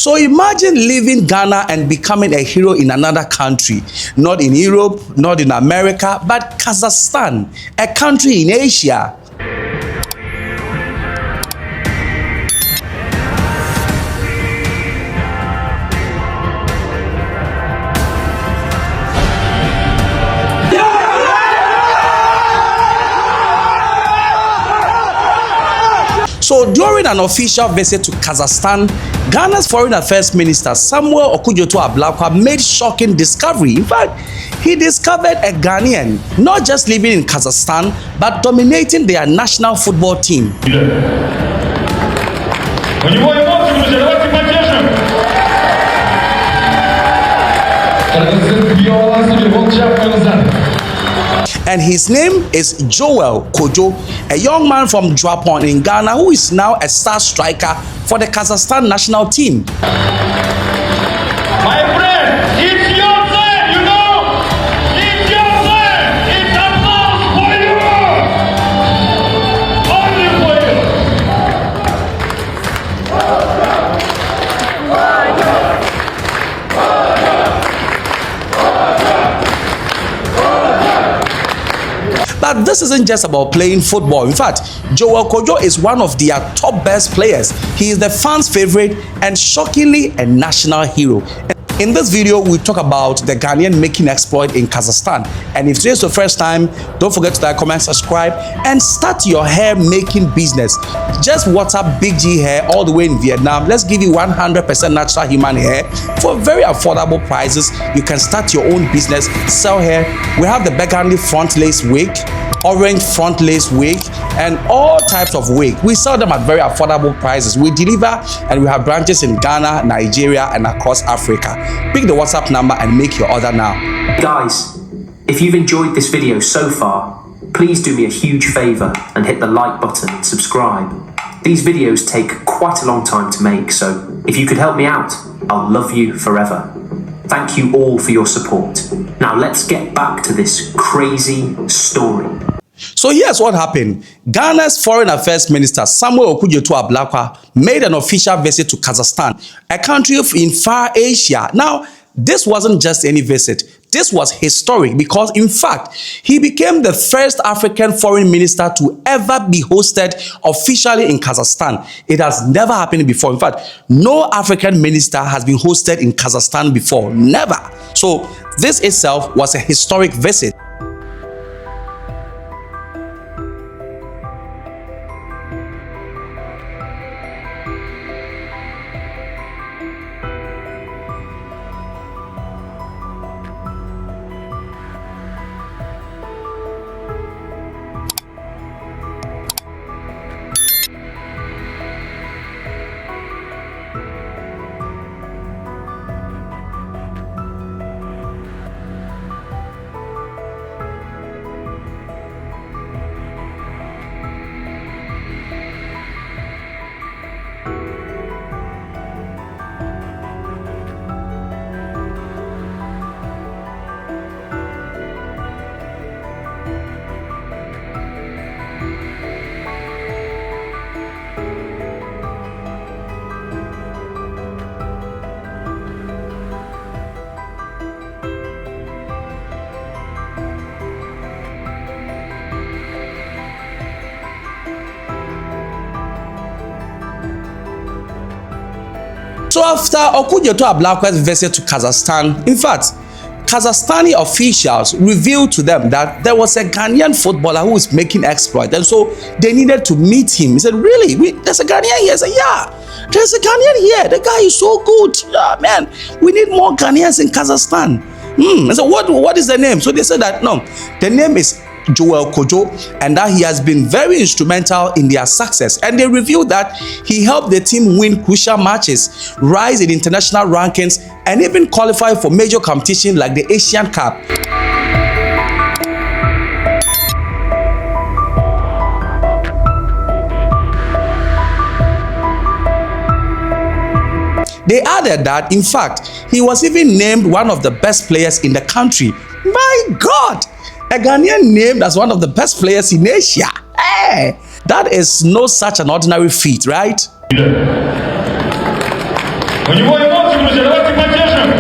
So imagine leaving Ghana and becoming a hero in another country, not in Europe, not in America, but Kazakhstan, a country in Asia. So during an official visit to Kazakhstan, Ghana's Foreign Affairs Minister Samuel Okudzeto Ablakwa made shocking discovery. In fact, he discovered a Ghanaian not just living in Kazakhstan, but dominating their national football team. And his name is Joel Kojo, a young man from Juapong in Ghana who is now a star striker for the Kazakhstan national team. My friend, it's your turn, you know? It's your turn! It's applause for you! Only for you! But this isn't just about playing football. In fact, Joel Kojo is one of their top best players. He is the fans' favorite and shockingly a national hero. In this video, we talk about the Ghanaian making exploit in Kazakhstan. And if this is your first time, don't forget to like, comment, subscribe, and start your hair making business. Just WhatsApp Big G Hair all the way in Vietnam. Let's give you 100% natural human hair for very affordable prices. You can start your own business, sell hair. We have the burgundy front lace wig, orange front lace wig, and all types of wig. We sell them at very affordable prices. We deliver, and we have branches in Ghana, Nigeria, and across Africa. Pick the WhatsApp number and make your order now. Guys, if you've enjoyed this video so far, please do me a huge favor and hit the like button and subscribe. These videos take quite a long time to make, so if you could help me out, I'll love you forever. Thank you all for your support. Now let's get back to this crazy story. So here's what happened. Ghana's Foreign Affairs Minister Samuel Okudzeto Ablakwa made an official visit to Kazakhstan, a country in far Asia. Now, this wasn't just any visit. This was historic because, in fact, he became the first African foreign minister to ever be hosted officially in Kazakhstan. It has never happened before. In fact, no African minister has been hosted in Kazakhstan before. Never. So this itself was a historic visit. So after Okudzeto Ablakwa's visit to Kazakhstan, in fact, Kazakhstani officials revealed to them that there was a Ghanaian footballer who was making exploit, and so they needed to meet him. He said, really? There's a Ghanaian here? I said, yeah, there's a Ghanaian here. The guy is so good. Yeah, man, we need more Ghanaians in Kazakhstan. I said, what is the name? So they said that, no, the name is Joel Kojo, and that he has been very instrumental in their success. And they revealed that he helped the team win crucial matches, rise in international rankings, and even qualify for major competition like the Asian Cup. They added that, in fact, he was even named one of the best players in the country. My God! A Ghanaian named as one of the best players in Asia. Hey, that is no such an ordinary feat, right? У него эмоции, друзья, давайте поддержим.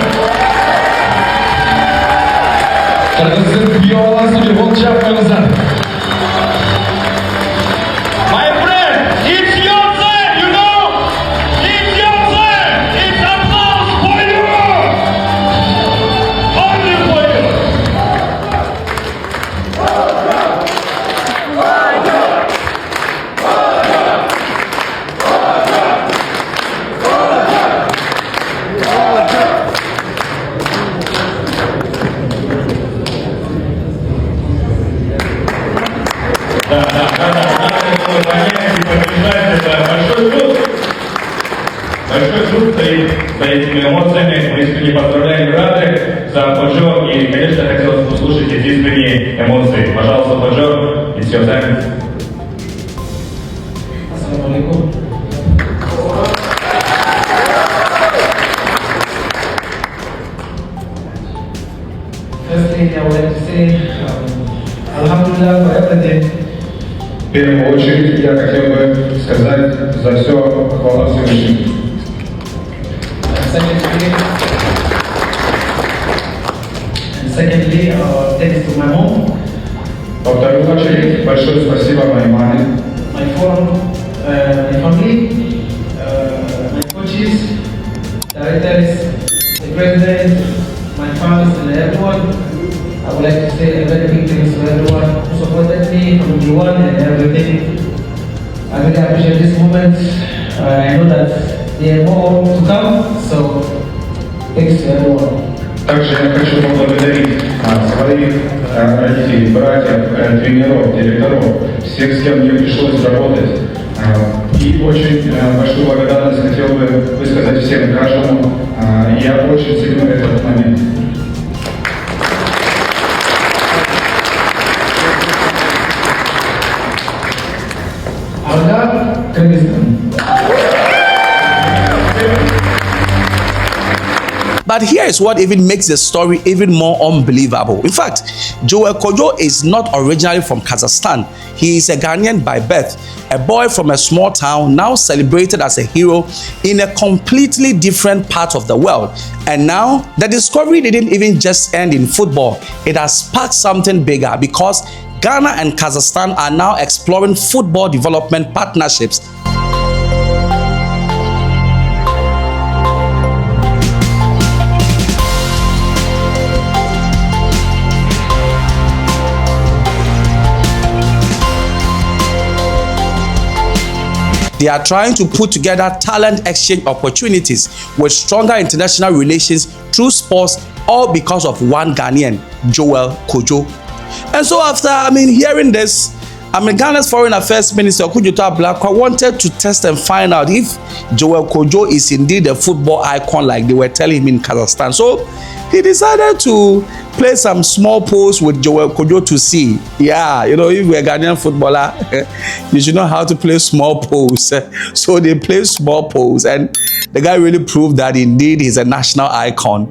My friend, it's your time, you know? It's your time. It's applause for you. Only for you. Большой труд стоит за этими эмоциями. Мы искренне поздравляем Рады за Kojo. И, конечно, хотелось бы услышать эти искренние эмоции. Пожалуйста, Kojo, it's your time. Assalamu alaikum. Firstly, I would like to say Alhamdulillah for everything. В первую очередь я хотел бы сказать за все хвала Всевышнему. Secondly, thanks to my mom, Во вторую очередь большое спасибо моей маме, my family, my coaches, directors, the president, my fans, and everyone. I would like to say a very big thanks to everyone who supported me from day one and everything. I really appreciate this moment. I know that there are more to come, so thanks to everyone. Также я хочу поблагодарить своих родителей, братьев, тренеров, директоров, всех, с кем мне пришлось работать. И очень большую благодарность хотел бы высказать всем и каждому. Я очень ценю этот момент. Kyrgyzstan. But here is what even makes the story even more unbelievable. In fact, Joel Kojo is not originally from Kazakhstan. He is a Ghanaian by birth, a boy from a small town now celebrated as a hero in a completely different part of the world. And now, the discovery didn't even just end in football. It has sparked something bigger because Ghana and Kazakhstan are now exploring football development partnerships. They are trying to put together talent exchange opportunities with stronger international relations through sports, all because of one Ghanaian, Joel Kojo. And so after hearing this, Ghana's Foreign Affairs Minister Okudzeto Ablakwa wanted to test and find out if Joel Kojo is indeed a football icon like they were telling him in Kazakhstan. So he decided to play some small polls with Joel Kojo to see. Yeah, if you're a Ghanaian footballer, you should know how to play small polls. So they played small polls, and the guy really proved that indeed he's a national icon.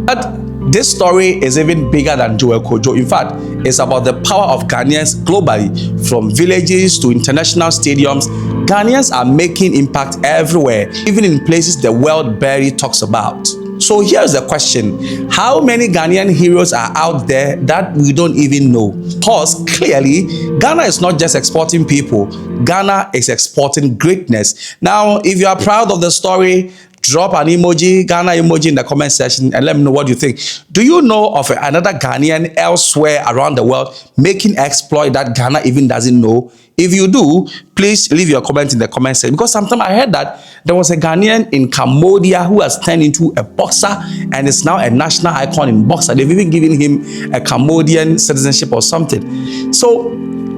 But this story is even bigger than Joel Kojo. In fact, it's about the power of Ghanaians globally. From villages to international stadiums, Ghanaians are making impact everywhere, even in places the world barely talks about. So here's the question: how many Ghanaian heroes are out there that we don't even know? Because clearly, Ghana is not just exporting people, Ghana is exporting greatness. Now, if you are proud of the story, drop an emoji, Ghana emoji in the comment section and let me know what you think. Do you know of another Ghanaian elsewhere around the world making exploit that Ghana even doesn't know? If you do, please leave your comment in the comment section, because sometimes I heard that there was a Ghanaian in Cambodia who has turned into a boxer and is now a national icon in boxer. They've even given him a Cambodian citizenship or something. So,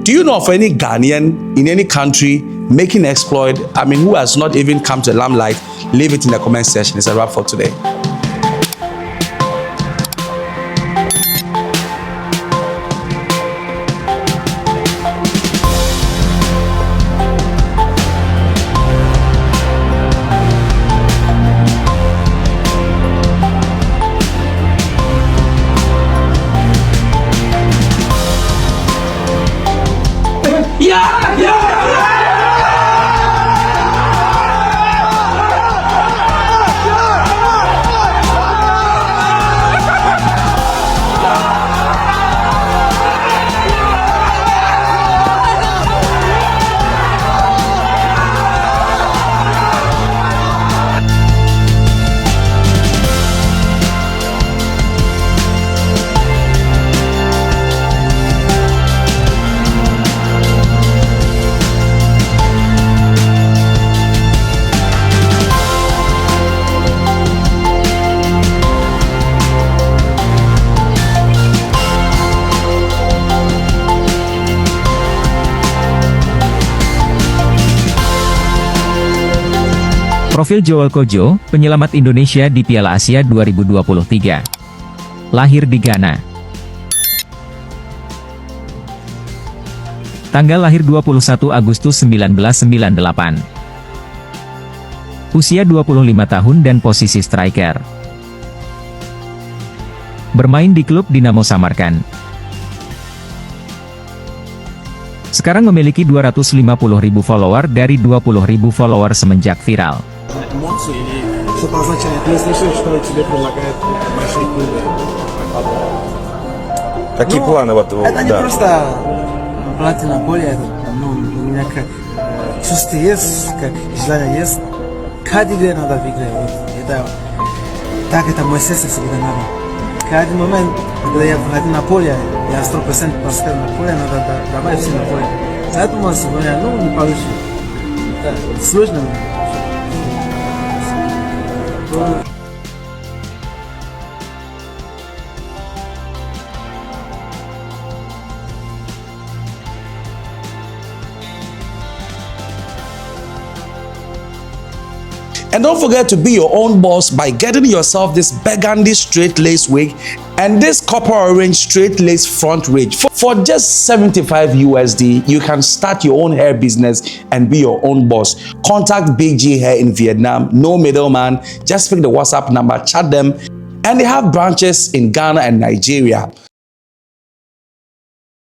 do you know of any Ghanaian in any country making exploit, who has not even come to the limelight? Leave it in the comment section. It's a wrap for today. Profil Joel Kojo, penyelamat Indonesia di Piala Asia 2023. Lahir di Ghana. Tanggal lahir 21 Agustus 1998. Usia 25 tahun dan posisi striker. Bermain di klub Dinamo Samarkand. Sekarang memiliki 250.000 follower dari 20.000 follower semenjak viral. Что-то означает, если что тебе предлагают большие клубы. Какие планы вот? Это не просто платина поле, у меня как чувство есть, как желание есть. Каждый игре надо выиграть. Вот. Это мое сердце всегда надо. Каждый момент, когда я выходил на поле, я 100% поставил на поле, надо добавить все на поле. Поэтому сегодня, не получится. Это сложно. And don't forget to be your own boss by getting yourself this burgundy straight lace wig and this copper orange straight lace front ridge. For just 75 USD, you can start your own hair business and be your own boss. Contact Big G Hair in Vietnam, no middleman. Just pick the WhatsApp number, chat them, and they have branches in Ghana and Nigeria.